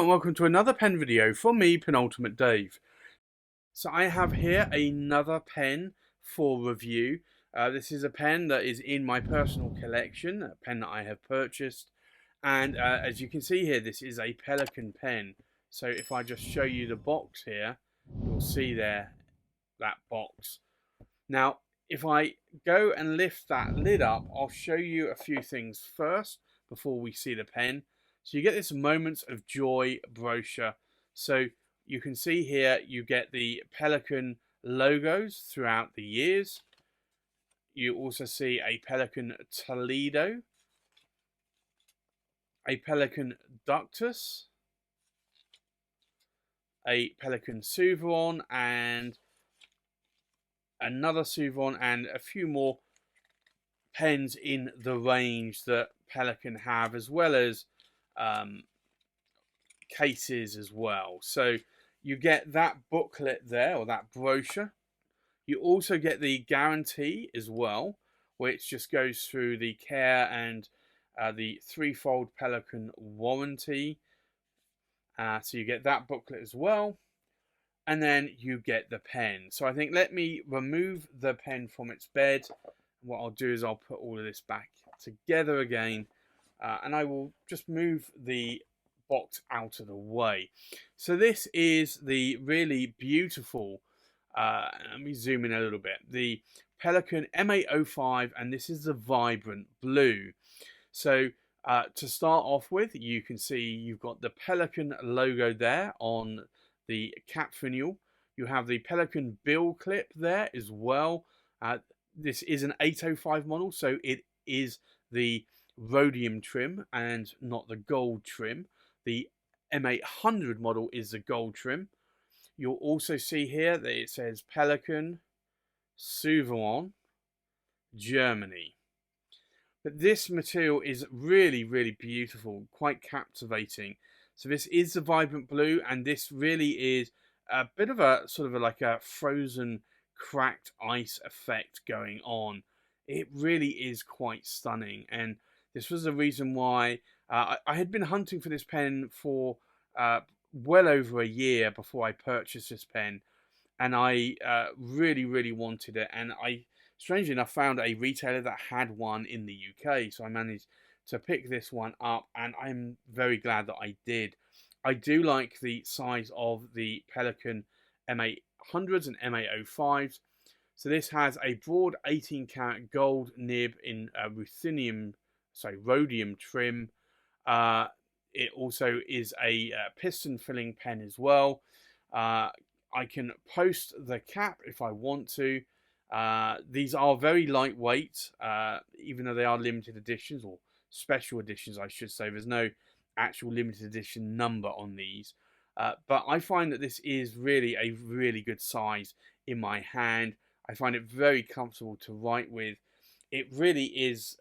and welcome to another pen video from me, Penultimate Dave. So I have here another pen for review. This is a pen that is in my personal collection, a pen that I have purchased. And as you can see here, this is a Pelikan pen. So if I just show you the box here, you'll see there that box. Now, if I go and lift that lid up, I'll show you a few things first before we see the pen. So you get this Moments of Joy brochure. So you can see here you get the Pelikan logos throughout the years. You also see a Pelikan Toledo, a Pelikan Ductus, a Pelikan Souveron, and another Souveron, and a few more pens in the range that Pelikan have, as well as cases as well. So you get that booklet there, or that brochure. You also get the guarantee as well, which just goes through the care and the threefold Pelikan warranty. So you get that booklet as well. And then you get the pen. So I think let me remove the pen from its bed. What I'll do is I'll put all of this back together again. And I will just move the box out of the way. So this is the really beautiful, let me zoom in a little bit, the Pelikan M805, and this is the vibrant blue. So to start off with, you can see you've got the Pelikan logo there on the cap finial. You have the Pelikan bill clip there as well. This is an 805 model, so it is the rhodium trim and not the gold trim. The M800 model is the gold trim. You'll also see here that it says Pelikan, Souveron, Germany. But this material is really, really beautiful, quite captivating. So this is the vibrant blue, and this really is a bit of a sort of like a frozen, cracked ice effect going on. It really is quite stunning, and this was the reason why I had been hunting for this pen for well over a year before I purchased this pen, and I really, really wanted it. And I, strangely enough, found a retailer that had one in the UK, so I managed to pick this one up, and I'm very glad that I did. I do like the size of the Pelikan M800s and M805s. So this has a broad 18 karat gold nib in rhodium trim. It also is a piston filling pen as well. I can post the cap if I want to. These are very lightweight, even though they are limited editions, or special editions, I should say. There's no actual limited edition number on these. But I find that this is really a really good size in my hand. I find it very comfortable to write with. It really is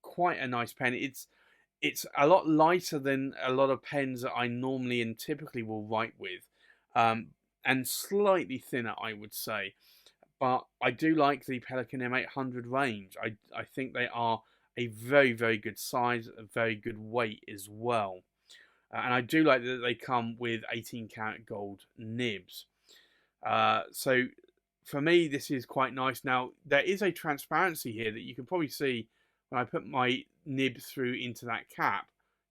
quite a nice pen. It's a lot lighter than a lot of pens that I normally and typically will write with, and slightly thinner, I would say. But I do like the Pelikan M800 range. I think they are a very, very good size, a very good weight as well. And I do like that they come with 18 karat gold nibs. So for me, this is quite nice. Now, there is a transparency here that you can probably see when I put my nib through into that cap.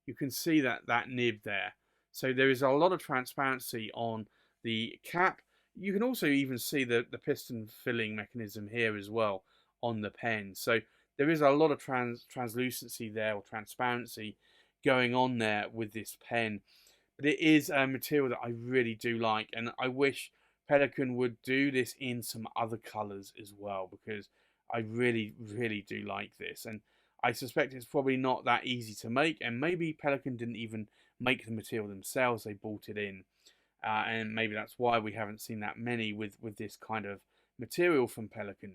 You can see that nib there. So there is a lot of transparency on the cap. You can also even see the piston filling mechanism here as well on the pen. So there is a lot of translucency there, or transparency going on there with this pen. But it is a material that I really do like, and I wish Pelikan would do this in some other colours as well, because I really, really do like this. And I suspect it's probably not that easy to make, and maybe Pelikan didn't even make the material themselves, they bought it in. And maybe that's why we haven't seen that many with this kind of material from Pelikan,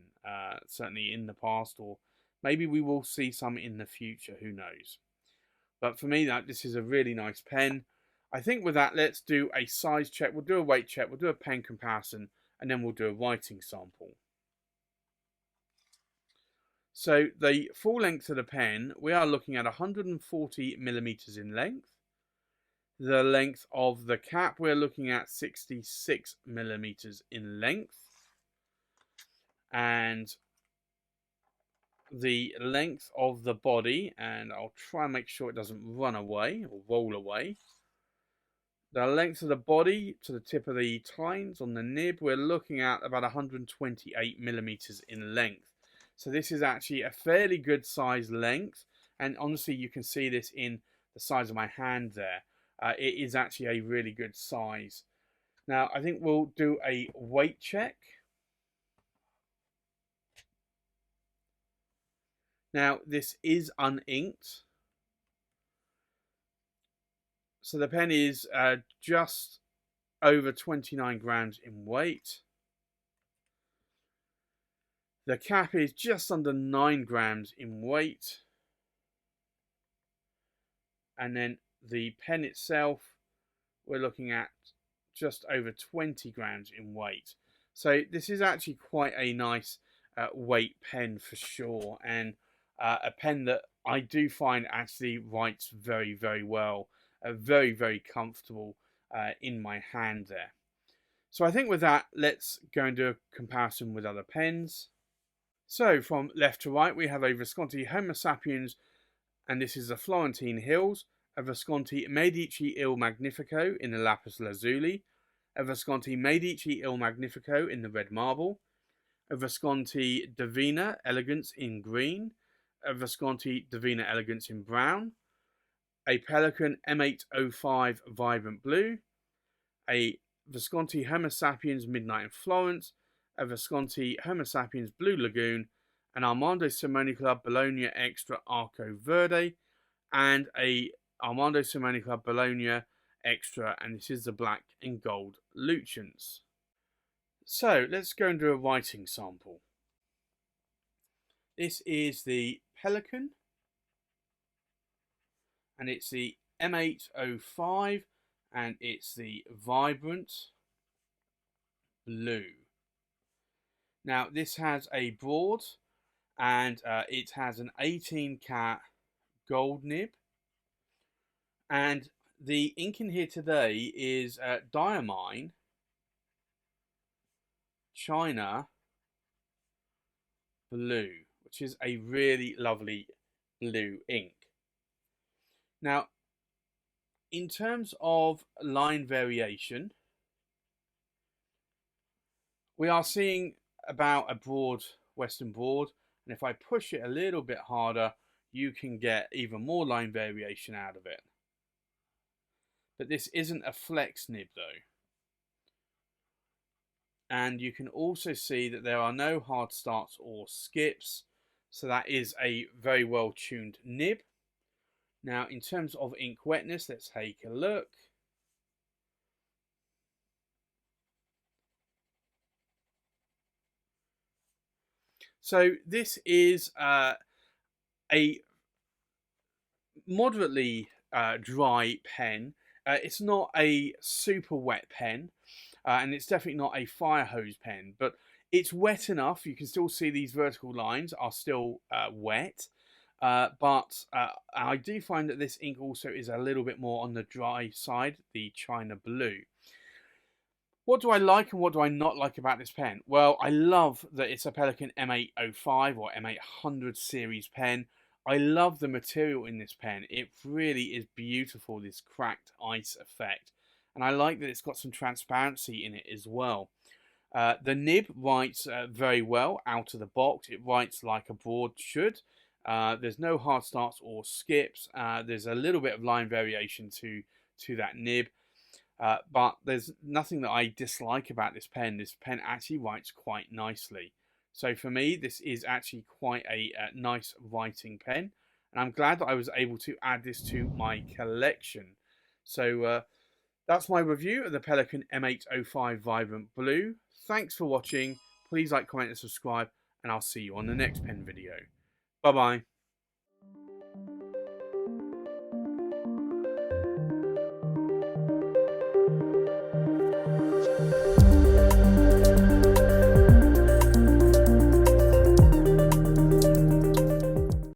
certainly in the past, or maybe we will see some in the future, who knows. But for me, this is a really nice pen. I think with that, let's do a size check. We'll do a weight check, we'll do a pen comparison, and then we'll do a writing sample. So the full length of the pen, we are looking at 140 millimeters in length, The length of the cap, we're looking at 66 millimeters in length. And the length of the body, and I'll try and make sure it doesn't run away or roll away. The length of the body to the tip of the tines on the nib, we're looking at about 128 millimeters in length. So this is actually a fairly good size length, and honestly you can see this in the size of my hand there. It is actually a really good size. Now I think we'll do a weight check. Now this is uninked, so the pen is just over 29 grams in weight. The cap is just under 9 grams in weight. And then the pen itself, we're looking at just over 20 grams in weight. So this is actually quite a nice weight pen for sure, and a pen that I do find actually writes very, very well. Very, very comfortable in my hand there. So I think with that, let's go and do a comparison with other pens. So from left to right, we have a Visconti Homo Sapiens, and this is the Florentine Hills, a Visconti Medici Il Magnifico in the lapis lazuli, a Visconti Medici Il Magnifico in the red marble, a Visconti Divina Elegance in green, a Visconti Divina Elegance in brown, a Pelikan M805 Vibrant Blue, a Visconti Homo Sapiens Midnight in Florence, a Visconti Homo Sapiens Blue Lagoon, an Armando Simoni Club Bologna Extra Arco Verde, and a Armando Simoni Club Bologna Extra, and this is the black and gold Lucians. So let's go and do a writing sample. This is the Pelikan, and it's the M805, and it's the Vibrant Blue. Now this has a broad, and it has an 18 cat gold nib, and the ink in here today is Diamine China Blue, which is a really lovely blue ink. Now, in terms of line variation, we are seeing about a broad Western broad, and if I push it a little bit harder, you can get even more line variation out of it. But this isn't a flex nib though. And you can also see that there are no hard starts or skips, so that is a very well tuned nib. Now in terms of ink wetness, let's take a look. So this is a moderately dry pen. It's not a super wet pen, and it's definitely not a fire hose pen, but it's wet enough. You can still see these vertical lines are still wet, but I do find that this ink also is a little bit more on the dry side, the China Blue. What do I like and what do I not like about this pen? Well, I love that it's a Pelikan M805 or M800 series pen. I love the material in this pen. It really is beautiful, this cracked ice effect. And I like that it's got some transparency in it as well. The nib writes very well out of the box. It writes like a broad should. There's no hard starts or skips. There's a little bit of line variation to that nib. But there's nothing that I dislike about this pen. This pen actually writes quite nicely. So for me, this is actually quite a nice writing pen. And I'm glad that I was able to add this to my collection. So that's my review of the Pelikan M805 Vibrant Blue. Thanks for watching. Please like, comment and subscribe. And I'll see you on the next pen video. Bye-bye.